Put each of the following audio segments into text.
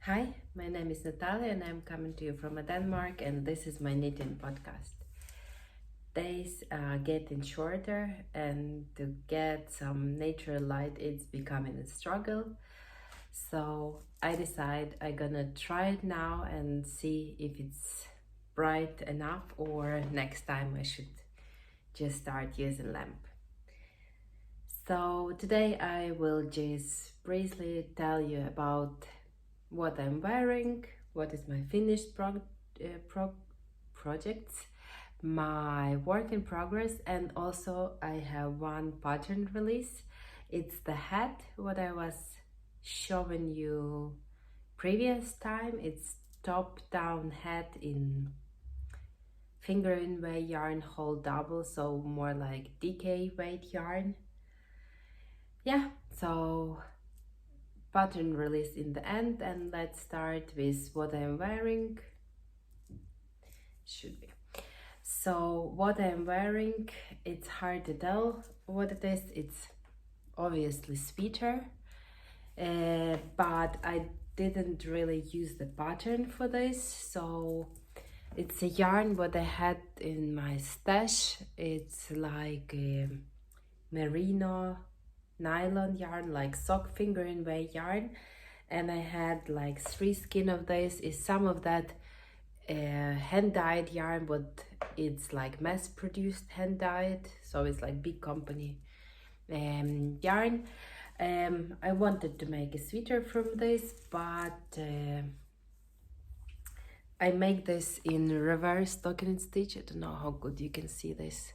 Hi, my name is Natalia and I'm coming to you from Denmark, and this is my knitting podcast. Days are getting shorter, and to get some natural light it's becoming a struggle. So I decide I'm gonna try it now and see if it's bright enough, or next time I should just start using lamp. So today I will just briefly tell you about what I'm wearing, what is my finished projects, my work in progress, and also I have one pattern release. It's the hat what I was showing you previous time. It's top down hat in fingering weight yarn, whole double, so more like DK weight yarn. Yeah, so pattern release in the end, and let's start with what I'm wearing. Should be. So what I'm wearing, it's hard to tell what it is. It's obviously sweater, but I didn't really use the pattern for this, so it's a yarn what I had in my stash. It's like a merino nylon yarn, like sock fingering weight yarn, and I had like 3 skein of this. Is some of that hand dyed yarn, but it's like mass produced hand dyed, so it's like big company yarn. I wanted to make a sweater from this, but I make this in reverse stocking stitch. I don't know how good you can see this.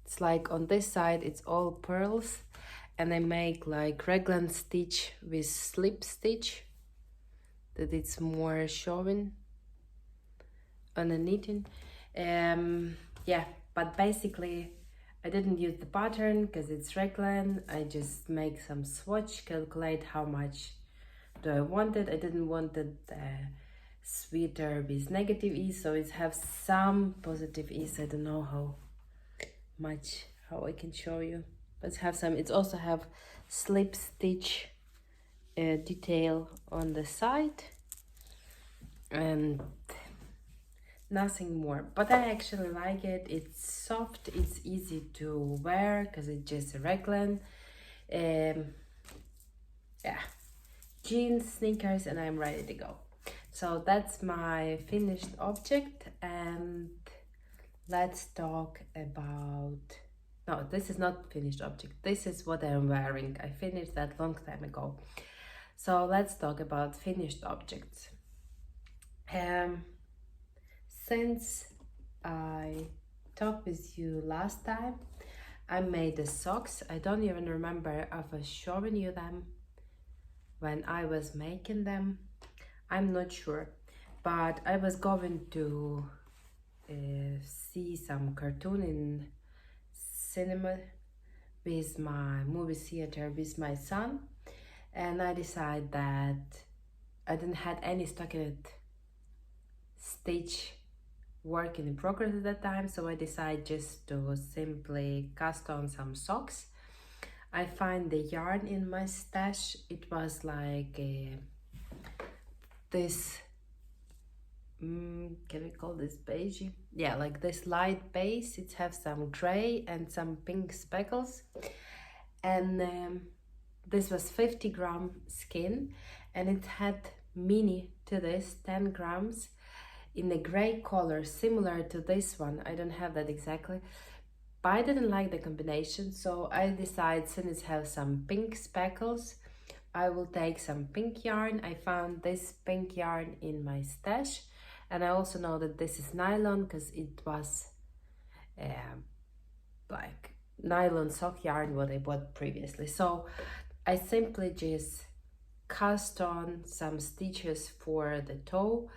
It's like on this side it's all pearls, and I make like raglan stitch with slip stitch, that it's more showing on the knitting. Yeah, but basically I didn't use the pattern because it's raglan. I just make some swatch, calculate how much do I want it. I didn't want it sweater with negative ease, so it has some positive ease. I don't know how much, how I can show you, but have some. It's also have slip stitch detail on the side and nothing more, but I actually like it. It's soft, it's easy to wear because it's just a raglan. Yeah, jeans, sneakers, and I'm ready to go. So that's my finished object, and let's talk about, no, this is not finished object, this is what I'm wearing. I finished that long time ago. So let's talk about finished objects. Since I talked with you last time, I made the socks. I don't even remember if I was showing you them when I was making them. I'm not sure, but I was going to see some cartoon in cinema with my movie theater with my son, and I decided that I didn't have any stockinette stitch working in progress at that time, so I decided just to simply cast on some socks. I find the yarn in my stash. It was like this, can we call this beige? Yeah, like this light base. It has some gray and some pink speckles, and this was 50-gram skin, and it had mini to this 10 grams in a gray color similar to this one. I don't have that exactly, but I didn't like the combination, so I decided, since it has some pink speckles, I will take some pink yarn. I found this pink yarn in my stash, and I also know that this is nylon because it was like nylon sock yarn what I bought previously. So I simply just cast on some stitches for the toe.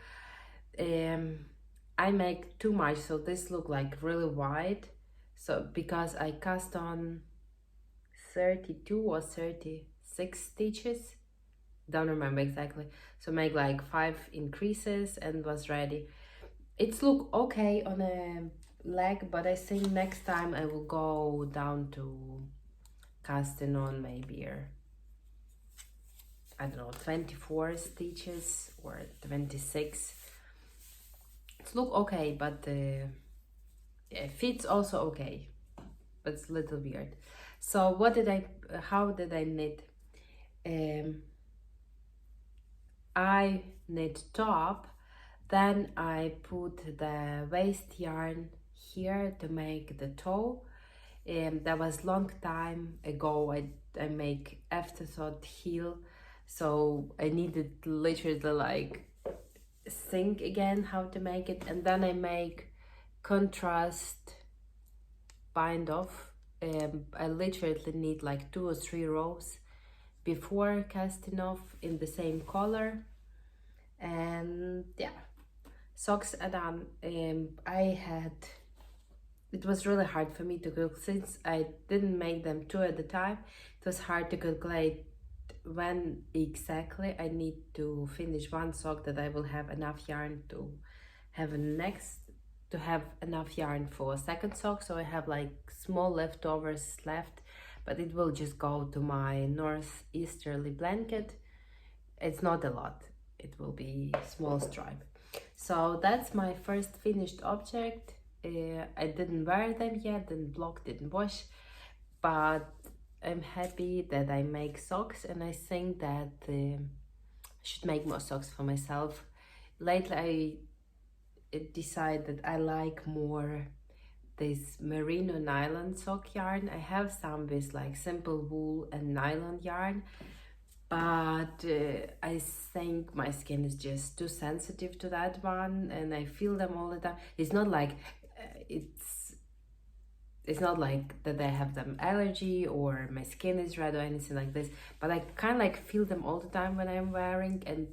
I make too much, so this look like really wide, so because I cast on 32 or 36 stitches, don't remember exactly, so make like 5 increases and was ready. It's look okay on a leg, but I think next time I will go down to casting on maybe I don't know, 24 stitches or 26. It's look okay, but yeah, fits also okay, but it's a little weird. So how did I knit? I knit top, then I put the waist yarn here to make the toe. That was long time ago. I make afterthought heel, so I needed literally like think again how to make it, and then I make contrast bind off. I literally need like 2 or 3 rows before casting off in the same color. And yeah, socks are done. It was really hard for me to cook since I didn't make them 2 at a time. It was hard to calculate when exactly I need to finish one sock that I will have enough yarn to have enough yarn for a second sock. So I have like small leftovers left, but it will just go to my northeasterly blanket. It's not a lot, it will be small stripe. So that's my first finished object. I didn't wear them yet, didn't block, didn't wash, but I'm happy that I make socks, and I think that I should make more socks for myself. Lately I decided I like more this merino nylon sock yarn. I have some with like simple wool and nylon yarn, but I think my skin is just too sensitive to that one, and I feel them all the time. It's not like it's not like that I have them allergy or my skin is red or anything like this, but I kind of like feel them all the time when I'm wearing, and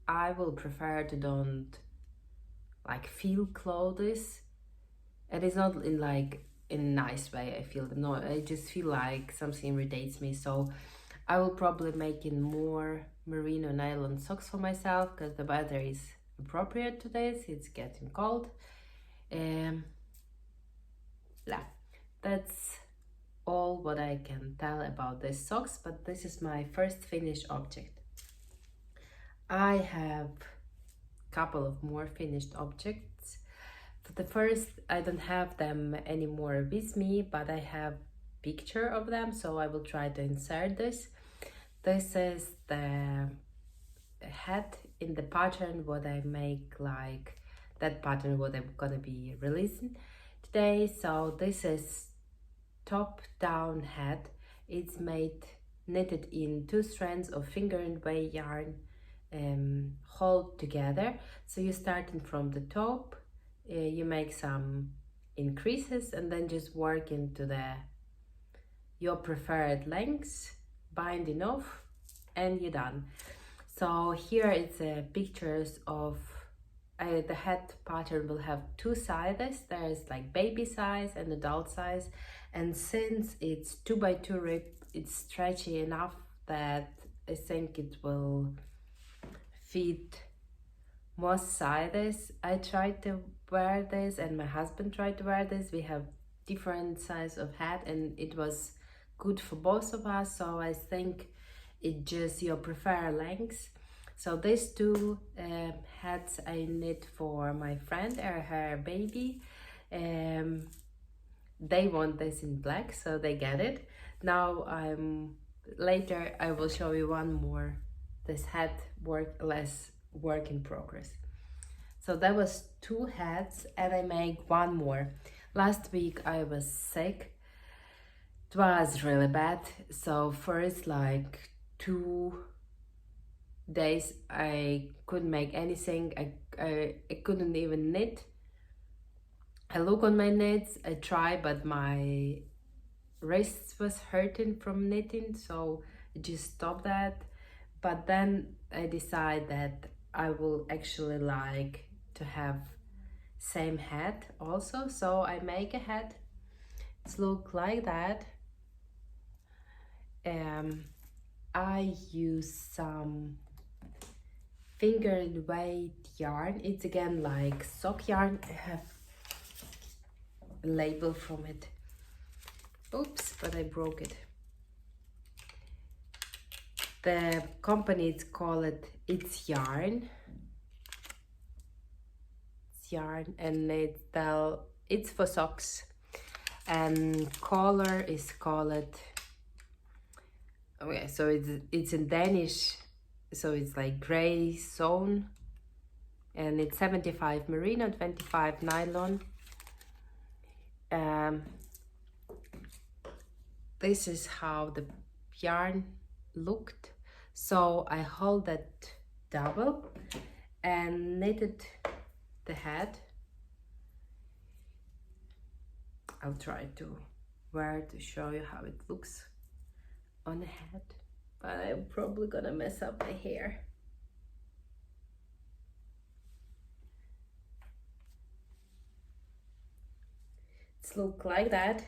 I will prefer to don't like feel clothes. And it's not in like in a nice way I feel them. No, I just feel like something irritates me. So I will probably make in more merino nylon socks for myself because the weather is appropriate to this. It's getting cold. Yeah, that's all what I can tell about these socks, but this is my first finished object. I have a couple of more finished objects. For the first, I don't have them anymore with me, but I have picture of them, so I will try to insert this. This is the hat in the pattern what I make, like that pattern what I'm gonna be releasing today. So this is top down hat. It's knitted in 2 strands of finger and way yarn, hold together. So you're starting from the top, you make some increases and then just work into your preferred lengths, binding off, and you're done. So here it's pictures of the hat pattern will have 2 sizes. There's like baby size and adult size, and since it's 2 by 2 rib, it's stretchy enough that I think it will fit most sizes. I tried to wear this and my husband tried to wear this. We have different size of hat and it was good for both of us, so I think it just your preferred lengths. So these 2 hats I knit for my friend or her baby. They want this in black, so they get it. Now later I will show you one more. This hat less work in progress. So that was 2 hats, and I make one more. Last week I was sick. It was really bad. So first like 2 days I couldn't make anything. I couldn't even knit. I look on my knits, I try, but my wrists was hurting from knitting, so I just stopped that. But then I decide that I will actually like to have same hat also, so I make a hat. It's look like that. I use some finger and weight yarn. It's again like sock yarn. I have a label from it. Oops, but I broke it. The company, it's called It's Yarn. It's yarn, and it's for socks. And color is called, okay, so it's in Danish, so it's like gray zone, and it's 75 merino, 25 nylon. This is how the yarn looked. So I hold that double and knitted the head. I'll try to wear to show you how it looks on the head, but I'm probably gonna mess up my hair. It's look like that.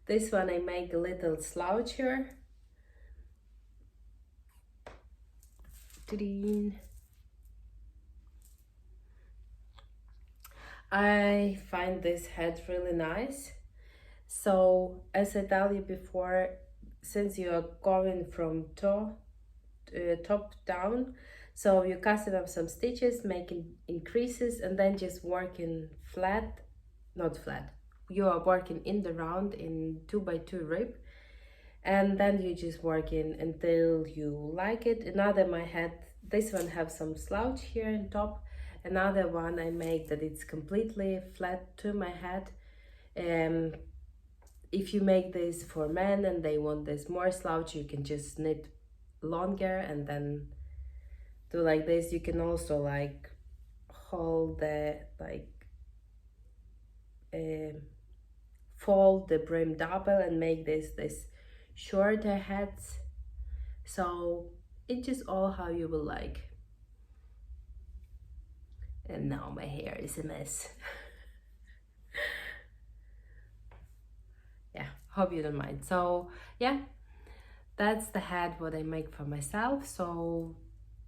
This one I make a little slouch here. I find this head really nice. So as I tell you before, since you are going from top down, so you cast it up some stitches, making increases, and then just working flat, not flat. You are working in the round in 2x2 rib, and then you just working until you like it. Another my head, this one have some slouch here on top. Another one I make that it's completely flat to my head. If you make this for men and they want this more slouch, you can just knit longer and then do like this. You can also like hold the fold the brim double and make this shorter heads. So it's just all how you will like. And now my hair is a mess. Yeah, hope you don't mind. So yeah, that's the hat what I make for myself. So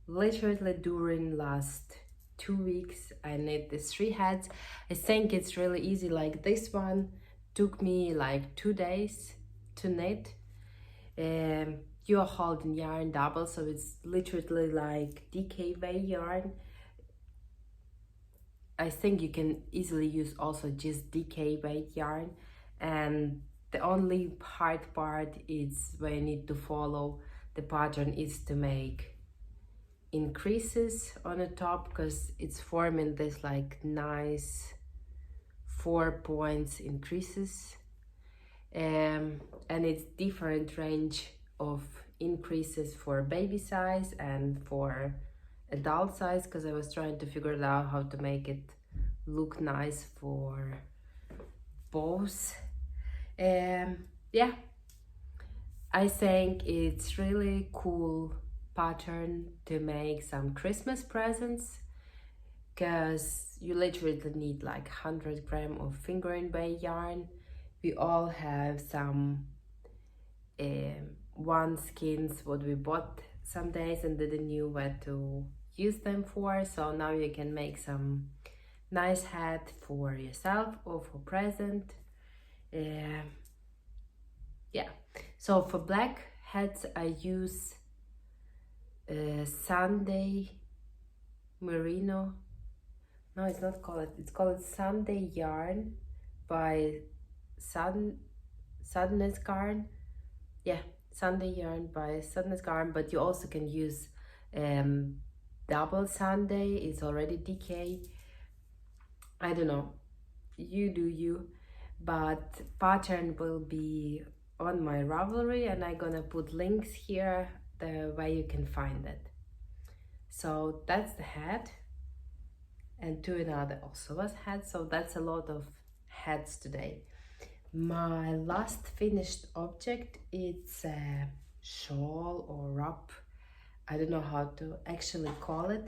literally during last 2 weeks I knit these 3 hats. I think it's really easy. Like this one took me like 2 days to knit. You're holding yarn double, so it's literally like DK yarn. I think you can easily use also just DK weight yarn, and the only hard part is where you need to follow the pattern is to make increases on the top, because it's forming this like nice 4 points increases, and it's different range of increases for baby size and for adult size, because I was trying to figure out how to make it look nice for both. Yeah, I think it's really cool pattern to make some Christmas presents, because you literally need like 100 grams of fingering weight yarn. We all have some one skins what we bought some days and didn't knew what to use them for, so now you can make some nice hat for yourself or for present. Yeah, so for black hats I use Sunday merino. No, it's not called, it's called Sunday yarn by Sadness Garn. Yeah, Sunday yarn by Sadness Garn, but you also can use double Sunday. It's already DK. I don't know, you do you, but pattern will be on my Ravelry, and I'm gonna put links here the way you can find it. So that's the hat, and two another also was hat, so that's a lot of hats today. My last finished object, it's a shawl or wrap, I don't know how to actually call it.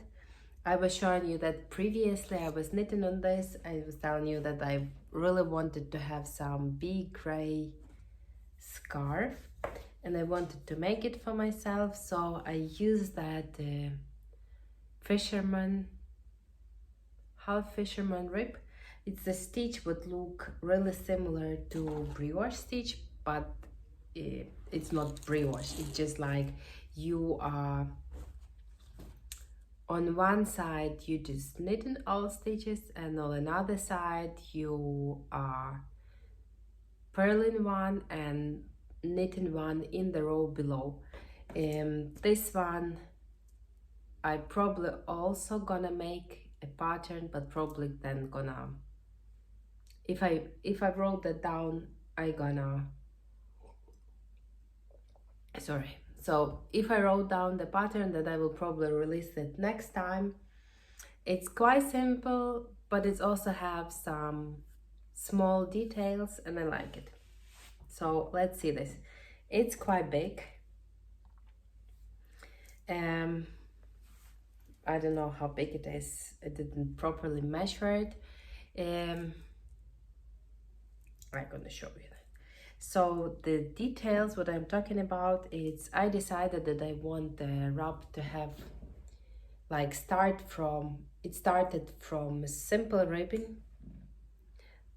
I was showing you that previously I was knitting on this. I was telling you that I really wanted to have some big gray scarf and I wanted to make it for myself, so I used that half fisherman rib. It's a stitch would look really similar to brioche stitch, but it's not brioche. It's just like you are on one side you just knitting all stitches, and on another side you are purling one and knitting one in the row below. This one I probably also gonna make a pattern, but probably then gonna, if I wrote that down, I gonna, sorry, so if I wrote down the pattern, that I will probably release it next time. It's quite simple, but it also have some small details and I like it. So let's see this. It's quite big. I don't know how big it is. I didn't properly measure it. I'm gonna show you that. So the details, what I'm talking about, is I decided that I want the wrap to have like it started from simple ribbing,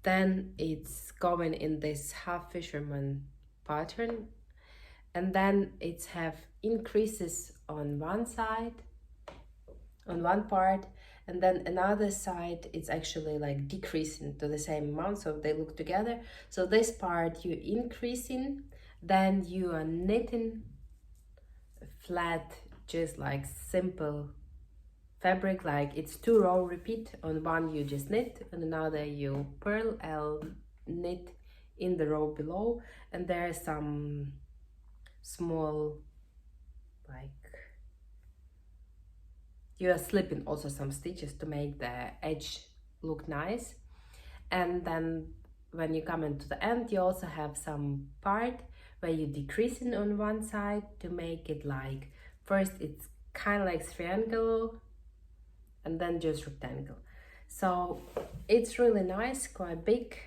then it's going in this half fisherman pattern, and then it's have increases on one side, on one part, and then another side it's actually like decreasing to the same amount, so they look together. So this part you increasing, then you are knitting flat, just like simple fabric, like it's 2 row repeat. On one you just knit, and another you purl and knit in the row below, and there are some small, like, you are slipping also some stitches to make the edge look nice. And then when you come into the end, you also have some part where you decreasing on one side to make it like, first it's kind of like triangle and then just rectangle. So it's really nice, quite big.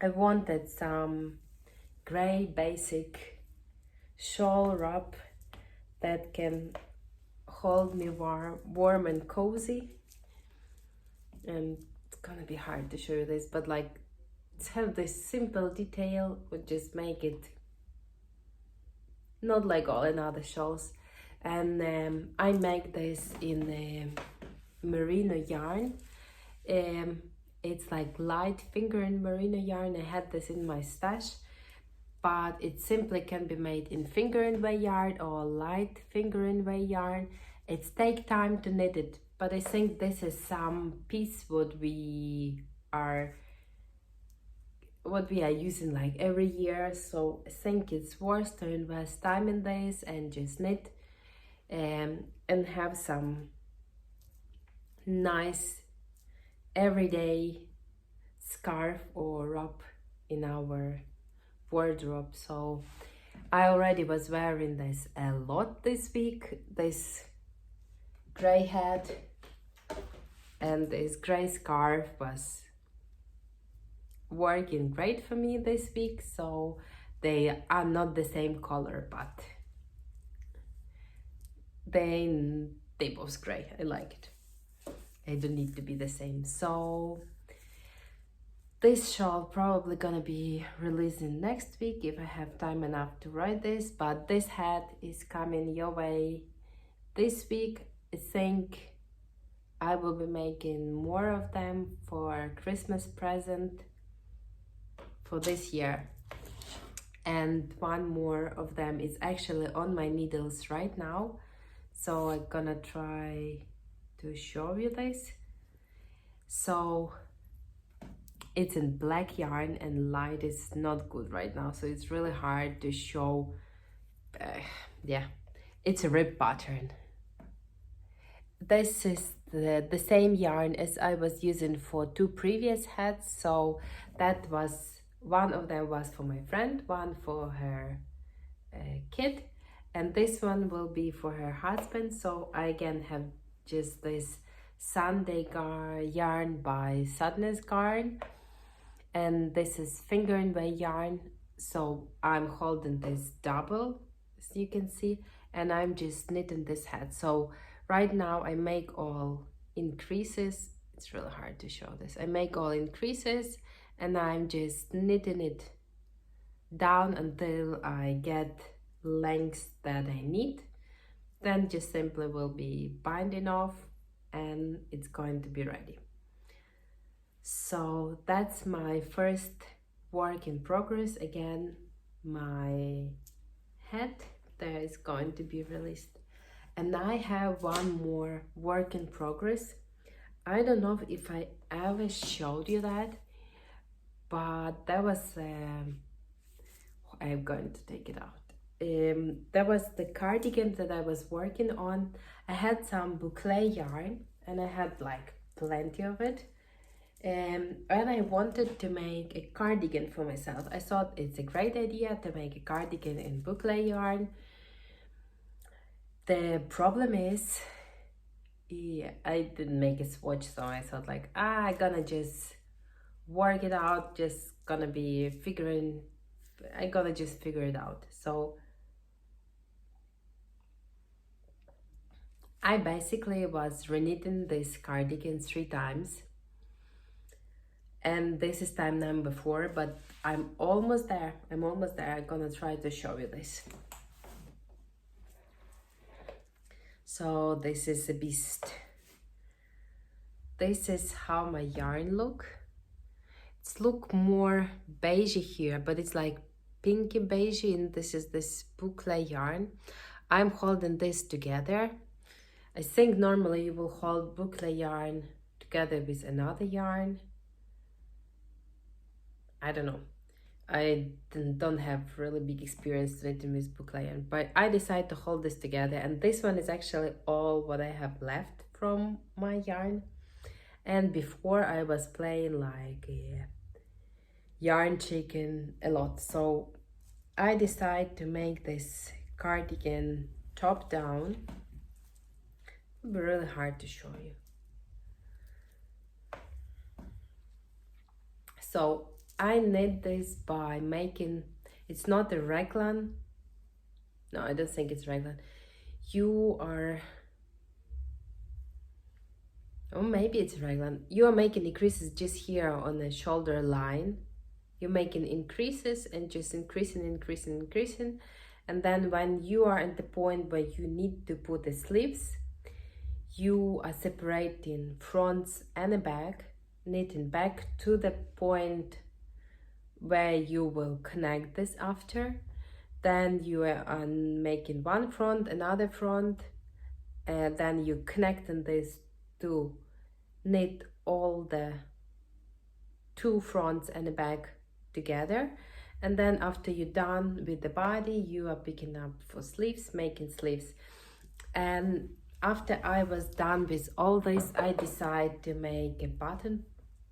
I wanted some gray basic shawl wrap that can hold me warm and cozy. And it's gonna be hard to show you this, but like to have this simple detail would just make it not like all another shawls. And I make this in merino yarn. It's like light finger and merino yarn. I had this in my stash, but it simply can be made in finger and way yarn or light finger and way yarn. It's take time to knit it, but I think this is some piece what we are using like every year, so I think it's worth to invest time in this and just knit and have some nice everyday scarf or wrap in our wardrobe. So I already was wearing this a lot this week, this gray hat and this gray scarf was working great for me this week. So they are not the same color, but they both gray. I like it. They don't need to be the same. So this shawl probably gonna be releasing next week if I have time enough to write this, but this hat is coming your way this week. I think I will be making more of them for Christmas present for this year, and one more of them is actually on my needles right now, so I'm gonna try to show you this. So it's in black yarn and light is not good right now, so it's really hard to show. Yeah, it's a rib pattern. This is the same yarn as I was using for 2 previous hats, so that was, one of them was for my friend, one for her kid, and this one will be for her husband. So I again have just this Sunday yarn by Sadness Garn, and this is finger and way yarn, so I'm holding this double as you can see, and I'm just knitting this hat. So right now I make all increases. It's really hard to show this. I make all increases and I'm just knitting it down until I get lengths that I need, then just simply will be binding off and it's going to be ready. So that's my first work in progress. Again, my head there is going to be released. And I have one more work in progress. I don't know if I ever showed you that, but that was, I'm going to take it out. That was the cardigan that I was working on. I had some boucle yarn and I had like plenty of it. And I wanted to make a cardigan for myself. I thought it's a great idea to make a cardigan in boucle yarn. The problem is, I didn't make a swatch, so I thought like, I'm gonna just work it out, just gonna be figuring, I gotta just figure it out. So I basically was reknitting this cardigan 3 times. And this is time number 4, but I'm almost there. I'm gonna try to show you this. So this is a beast. This is how my yarn look. It's look more beige here, but it's like pinky beige, and this is this boucle yarn. I'm holding this together. I think normally you will hold boucle yarn together with another yarn. I don't know. I don't have really big experience knitting with boucle yarn, but I decided to hold this together, and this one is actually all what I have left from my yarn. And before I was playing like a yarn chicken a lot, so I decided to make this cardigan top down. It'll be really hard to show you. So I knit this by making, it's not a raglan. No, I don't think it's raglan. Oh, maybe it's raglan. You are making increases just here on the shoulder line. You're making increases and just increasing. And then when you are at the point where you need to put the sleeves, you are separating fronts and the back, knitting back to the point where you will connect this after. Then you are making one front, another front, and then you connecting this to knit all the 2 fronts and the back together. And then after you're done with the body, you are picking up for sleeves, making sleeves. And after I was done with all this, I decided to make a button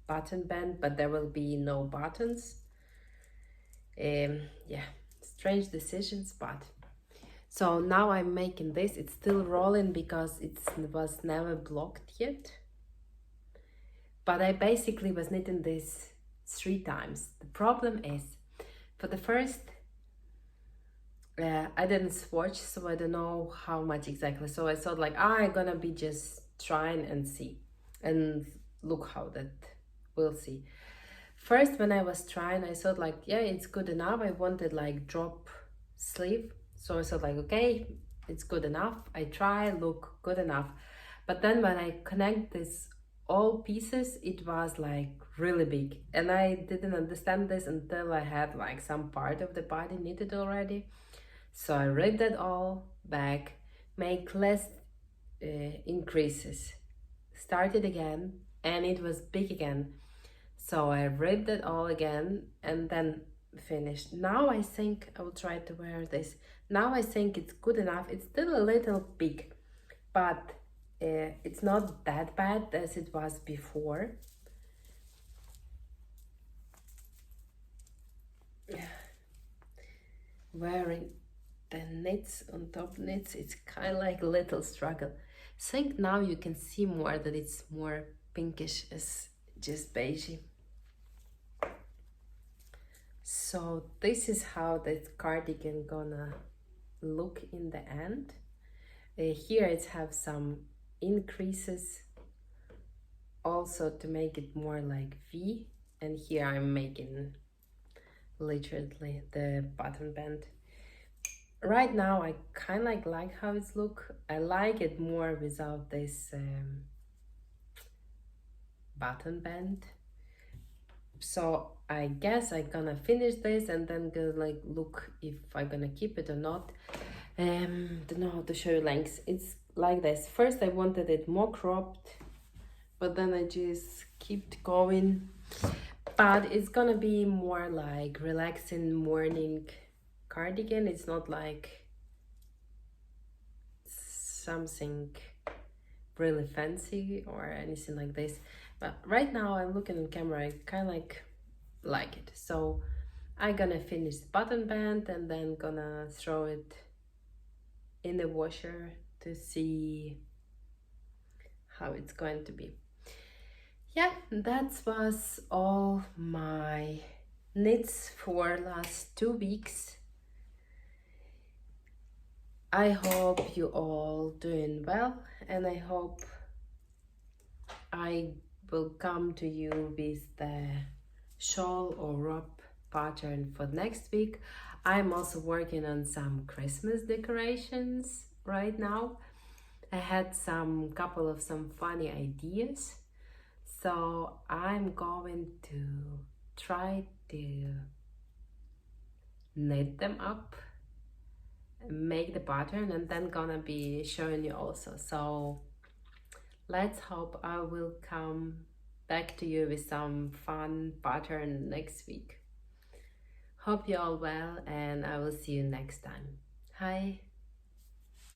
band, but there will be no buttons. Yeah, strange decisions, but so now I'm making this. It's still rolling because it was never blocked yet, but I basically was knitting this 3 times. The problem is, for the first, I didn't swatch, so I don't know how much exactly. So I thought like, I'm gonna be just trying and see and look how that, we'll see. First, when I was trying, I thought like, yeah, it's good enough. I wanted like drop sleeve. So I thought like, okay, it's good enough. I try, look good enough. But then when I connect this all pieces, it was like really big. And I didn't understand this until I had like some part of the body knitted already. So I ripped it all back, make less increases, started again, and it was big again. So I ripped it all again and then finished. Now I think I will try to wear this. Now I think it's good enough. It's still a little big, but it's not that bad as it was before. Wearing the knits on top knits, it's kind of like a little struggle. I think now you can see more that it's more pinkish as just beigey. So this is how this cardigan gonna look in the end. Here it have some increases also to make it more like V, and here I'm making literally the button band. right now I kind of like how it's look. I like it more without this button band. So I guess I'm gonna finish this and then gonna like look if I'm gonna keep it or not. Don't know how to show you lengths. It's like this. First I wanted it more cropped, but then I just kept going. But it's gonna be more like relaxing morning cardigan. It's not like something really fancy or anything like this. But right now I'm looking on camera, I kind of like it. So I'm gonna finish the button band and then gonna throw it in the washer to see how it's going to be. Yeah, that was all my knits for last 2 weeks. I hope you all doing well, and I hope I will come to you with the shawl or robe pattern for next week. I'm also working on some Christmas decorations right now. I had some funny ideas, so I'm going to try to knit them up, make the pattern, and then gonna be showing you also. So let's hope I will come back to you with some fun pattern next week. Hope you all well, and I will see you next time. Hi.